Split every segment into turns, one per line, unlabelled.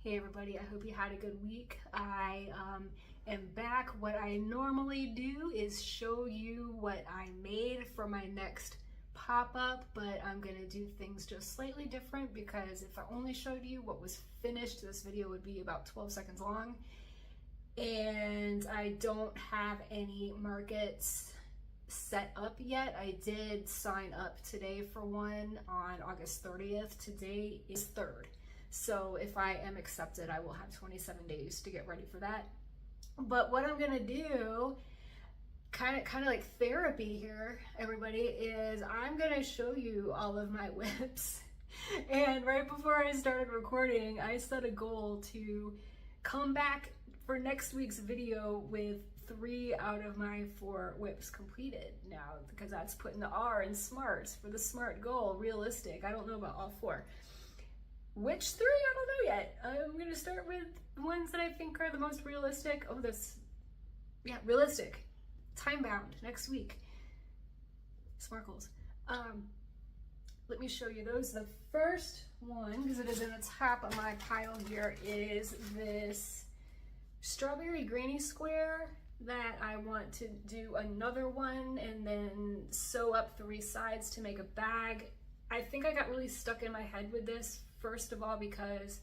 Hey everybody, I hope you had a good week. I am back. What I normally do is show you what I made for my next pop-up, but I'm gonna do things just slightly different because if I only showed you what was finished, this video would be about 12 seconds long. And I don't have any markets set up yet. I did sign up today for one on August 30th. Today is 3rd. So if I am accepted, I will have 27 days to get ready for that. But what I'm gonna do, kind of like therapy here, everybody, is I'm gonna show you all of my WIPs. And right before I started recording, I set a goal to come back for next week's video with 3 out of my 4 WIPs completed now, because that's putting the R in smart for the SMART goal, realistic. I don't know about all 4. Which 3? I don't know yet. I'm gonna start with the ones that I think are the most realistic. Oh, realistic. Time bound, next week. SMART goals. Let me show you those. The first one, because it is in the top of my pile here, is this strawberry granny square that I want to do another one and then sew up 3 sides to make a bag. I think I got really stuck in my head with this, first of all, because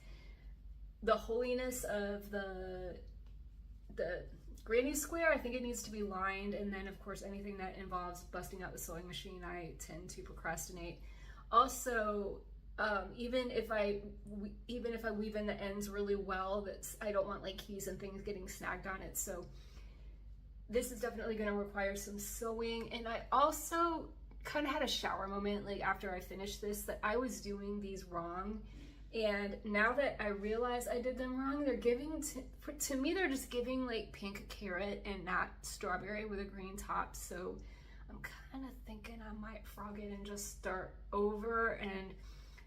the holiness of the granny square, I think it needs to be lined, and then of course anything that involves busting out the sewing machine, I tend to procrastinate. Also, even if I weave in the ends really well, I don't want like keys and things getting snagged on it. So this is definitely going to require some sewing. And I also kind of had a shower moment like after I finished this, that I was doing these wrong, and now that I realize I did them wrong, they're giving to me they're just giving like pink carrot and not strawberry with a green top. So I'm kind of thinking I might frog it and just start over. And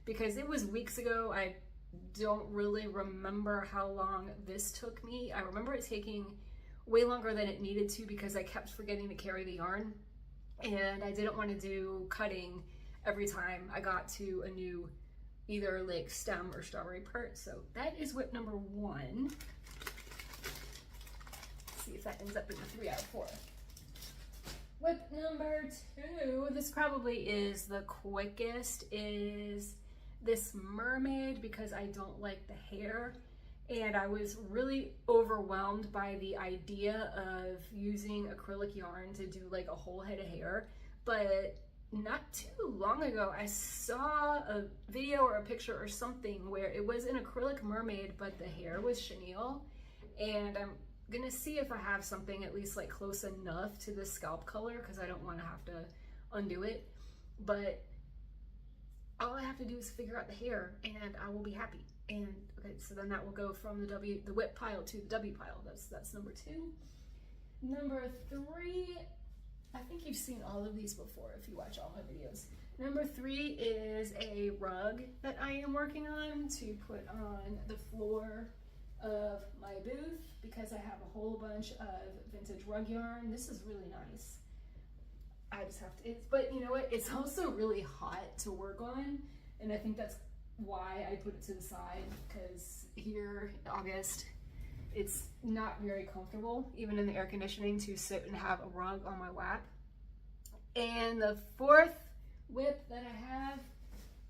because it was weeks ago, I don't really remember how long this took me. I remember it taking way longer than it needed to because I kept forgetting to carry the yarn, and I didn't want to do cutting every time I got to a new either like stem or strawberry part. So that is WIP number 1. Let's see if that ends up in the 3 out of 4. WIP number 2, this probably is the quickest, is this mermaid, because I don't like the hair. And I was really overwhelmed by the idea of using acrylic yarn to do like a whole head of hair. But not too long ago, I saw a video or a picture or something where it was an acrylic mermaid, but the hair was chenille. And I'm gonna see if I have something at least like close enough to the scalp color, because I don't want to have to undo it. But all I have to do is figure out the hair and I will be happy. And okay, so then that will go from the WIP pile to the W pile. That's number 2. Number 3, I think you've seen all of these before if you watch all my videos. Number 3 is a rug that I am working on to put on the floor of my booth, because I have a whole bunch of vintage rug yarn. This is really nice. I just have to, but you know what? It's also really hot to work on, and I think that's why I put it to the side, because here in August, it's not very comfortable, even in the air conditioning, to sit and have a rug on my lap. And the 4th WIP that I have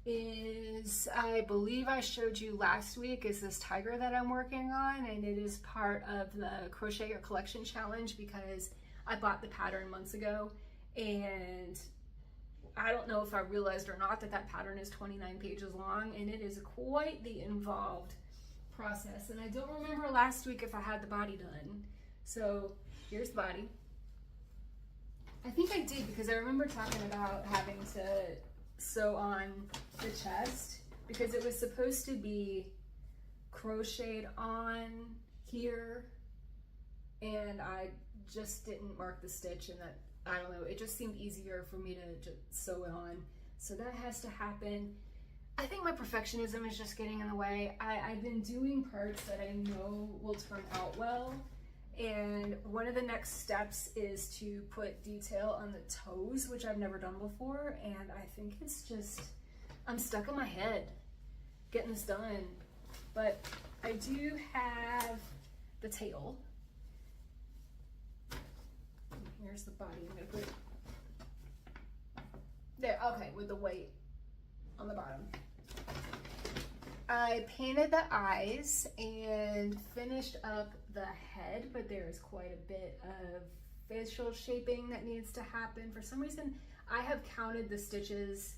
is, I believe I showed you last week, is this tiger that I'm working on, and it is part of the Crochet Your Collection Challenge, because I bought the pattern months ago, and I don't know if I realized or not that that pattern is 29 pages long, and it is quite the involved process. And I don't remember last week if I had the body done. So here's the body. I think I did, because I remember talking about having to sew on the chest, because it was supposed to be crocheted on here, and I just didn't mark the stitch, and that, I don't know, it just seemed easier for me to just sew it on. So that has to happen. I think my perfectionism is just getting in the way. I've been doing parts that I know will turn out well. And one of the next steps is to put detail on the toes, which I've never done before. And I think it's just, I'm stuck in my head getting this done. But I do have the tail. Here's the body. I'm gonna put it there. Okay, with the white on the bottom. I painted the eyes and finished up the head, but there is quite a bit of facial shaping that needs to happen. For some reason, I have counted the stitches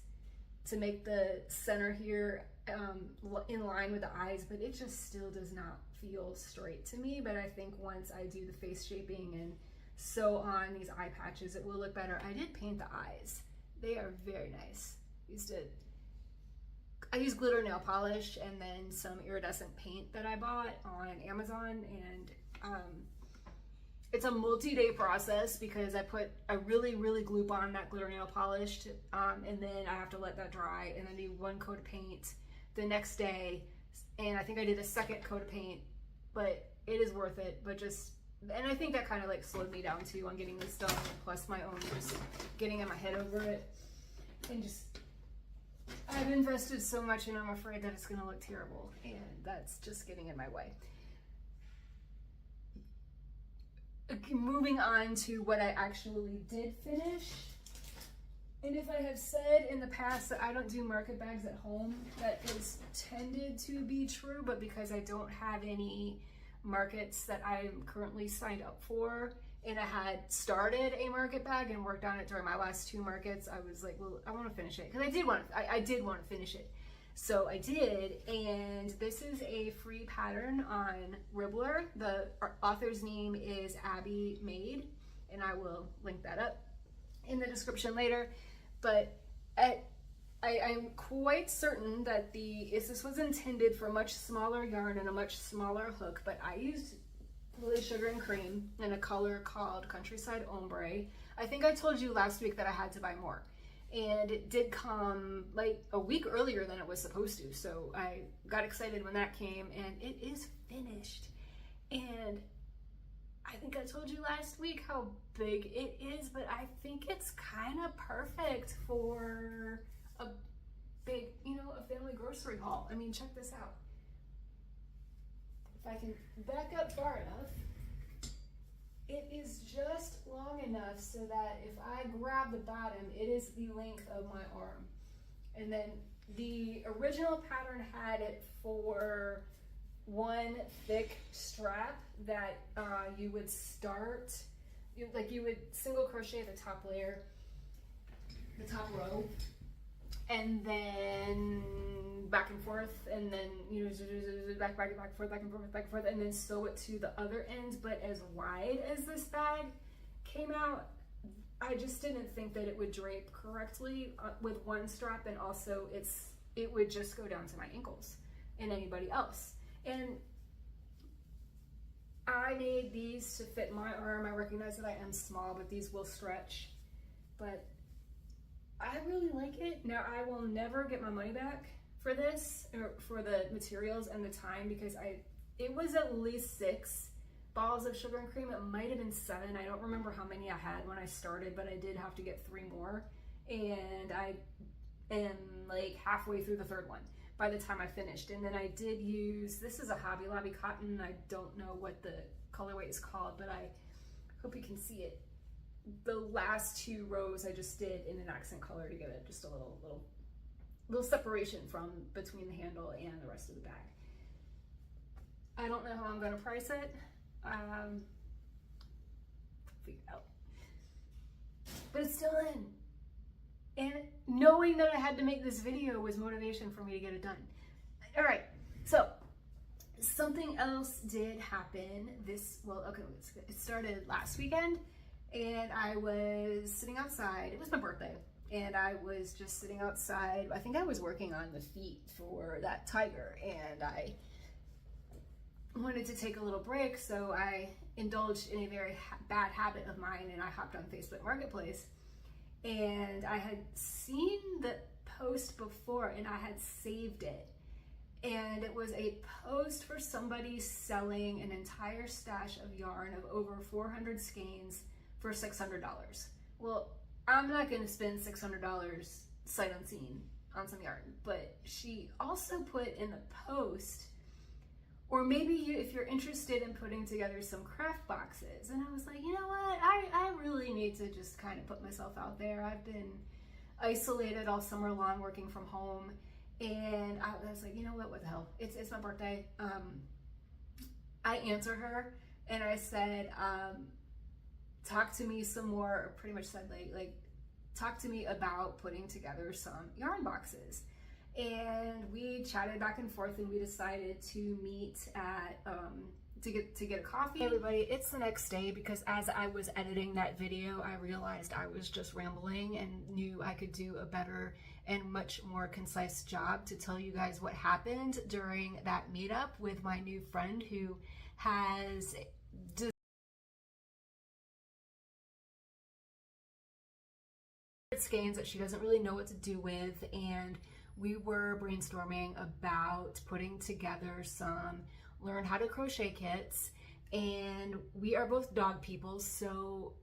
to make the center here in line with the eyes, but it just still does not feel straight to me. But I think once I do the face shaping and sew on these eye patches, it will look better. I did paint the eyes. They are very nice. I used glitter nail polish and then some iridescent paint that I bought on Amazon, and it's a multi-day process because I really glue on that glitter nail polish and then I have to let that dry and then do one coat of paint the next day, and I think I did a second coat of paint, but it is worth it. And I think that kind of like slowed me down too on getting this done, plus my own just getting in my head over it, and just I've invested so much and I'm afraid that it's gonna look terrible, and that's just getting in my way. Moving on to what I actually did finish. And if I have said in the past that I don't do market bags at home, that is tended to be true, but because I don't have any markets that I'm currently signed up for, and I had started a market bag and worked on it during my last 2 markets, I was like, well, I want to finish it, because I did want to finish it. So I did, and this is a free pattern on Ribblr. The author's name is Abby Made, and I will link that up in the description later. But I'm quite certain that this was intended for much smaller yarn and a much smaller hook, but I used Lily Sugar and Cream in a color called Countryside Ombre. I think I told you last week that I had to buy more, and it did come like a week earlier than it was supposed to, so I got excited when that came, and it is finished. And I think I told you last week how big it is, but I think it's kind of perfect for a big, a family grocery haul. I mean, check this out. If I can back up far enough, it is just long enough so that if I grab the bottom, it is the length of my arm. And then the original pattern had it for one thick strap that you would start, you would single crochet the top layer, the top row, and then back and forth, and then back and forth, and then sew it to the other end. But as wide as this bag came out, I just didn't think that it would drape correctly with one strap, and also it would just go down to my ankles and anybody else. And I made these to fit my arm. I recognize that I am small, but these will stretch. But I really like it. Now, I will never get my money back for this, or for the materials and the time, because it was at least 6 balls of sugar and cream. It might have been 7. I don't remember how many I had when I started, but I did have to get 3 more. And I am like halfway through the 3rd one by the time I finished. And then I did use, this is a Hobby Lobby cotton. I don't know what the colorway is called, but I hope you can see it. The last 2 rows I just did in an accent color to give it just a little separation from between the handle and the rest of the bag. I don't know how I'm gonna price it. Figure it out. But it's still in. And knowing that I had to make this video was motivation for me to get it done. All right, so something else did happen it started last weekend, and I was sitting outside. It was my birthday, and I was just sitting outside. I think I was working on the feet for that tiger, and I wanted to take a little break, so I indulged in a very bad habit of mine, and I hopped on Facebook Marketplace. And I had seen the post before, and I had saved it. And it was a post for somebody selling an entire stash of yarn of over 400 skeins for $600. Well, I'm not gonna spend $600 sight unseen on some yarn, but she also put in the post Or maybe if you're interested in putting together some craft boxes. And I was like, you know what, I really need to just kind of put myself out there. I've been isolated all summer long working from home, and I was like, you know what the hell, it's my birthday. I answered her and I said, talk to me some more, or pretty much said like talk to me about putting together some yarn boxes. And we chatted back and forth, and we decided to meet at to get a coffee. Hey everybody, it's the next day, because as I was editing that video, I realized I was just rambling and knew I could do a better and much more concise job to tell you guys what happened during that meetup with my new friend who has skeins that she doesn't really know what to do with, and we were brainstorming about putting together some learn how to crochet kits. And we are both dog people, so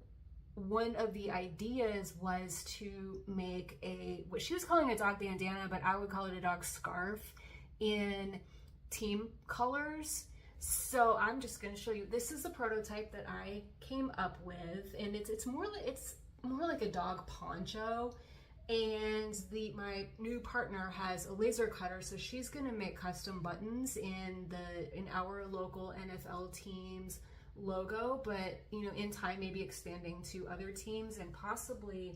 one of the ideas was to make what she was calling a dog bandana, but I would call it a dog scarf in team colors. So I'm just going to show you. This is the prototype that I came up with, and it's more like a dog poncho. And my new partner has a laser cutter, so she's gonna make custom buttons in our local NFL team's logo, but you know, in time maybe expanding to other teams and possibly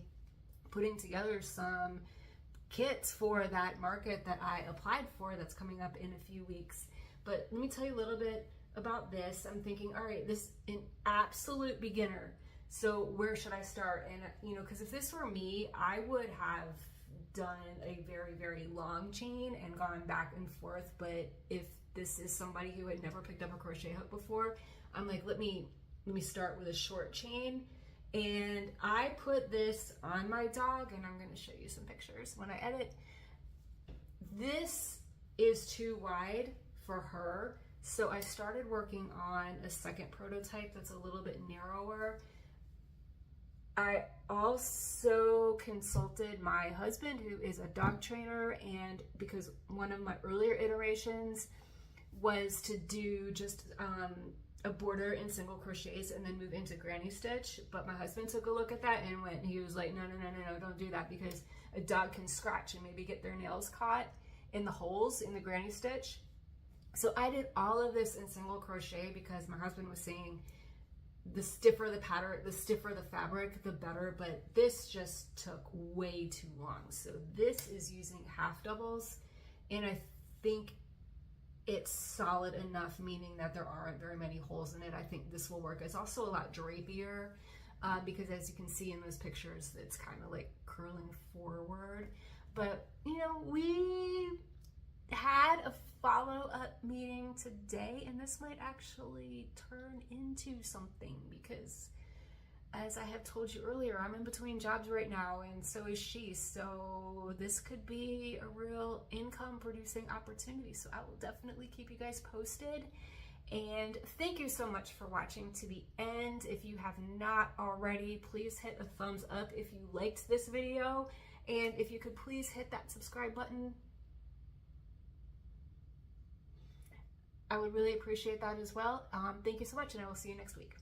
putting together some kits for that market that I applied for that's coming up in a few weeks. But let me tell you a little bit about this. I'm thinking, all right, this is an absolute beginner. So where should I start? And you know, because if this were me, I would have done a very, very long chain and gone back and forth. But if this is somebody who had never picked up a crochet hook before, I'm like, let me start with a short chain. And I put this on my dog, and I'm going to show you some pictures when I edit. This is too wide for her, so I started working on a second prototype that's a little bit narrower. I also consulted my husband, who is a dog trainer, and because one of my earlier iterations was to do just a border in single crochets and then move into granny stitch, but my husband took a look at that and he was like, no, don't do that, because a dog can scratch and maybe get their nails caught in the holes in the granny stitch. So I did all of this in single crochet because my husband was saying the stiffer the pattern, the stiffer the fabric, the better, but this just took way too long. So this is using half doubles, and I think it's solid enough, meaning that there aren't very many holes in it. I think this will work. It's also a lot drapier because as you can see in those pictures, it's kind of like curling forward. But you know, we had a follow-up meeting today, and this might actually turn into something because, as I have told you earlier, I'm in between jobs right now, and so is she. So this could be a real income producing opportunity. So I will definitely keep you guys posted. And thank you so much for watching to the end. If you have not already, please hit a thumbs up if you liked this video. And if you could please hit that subscribe button, I would really appreciate that as well. Thank you so much, and I will see you next week.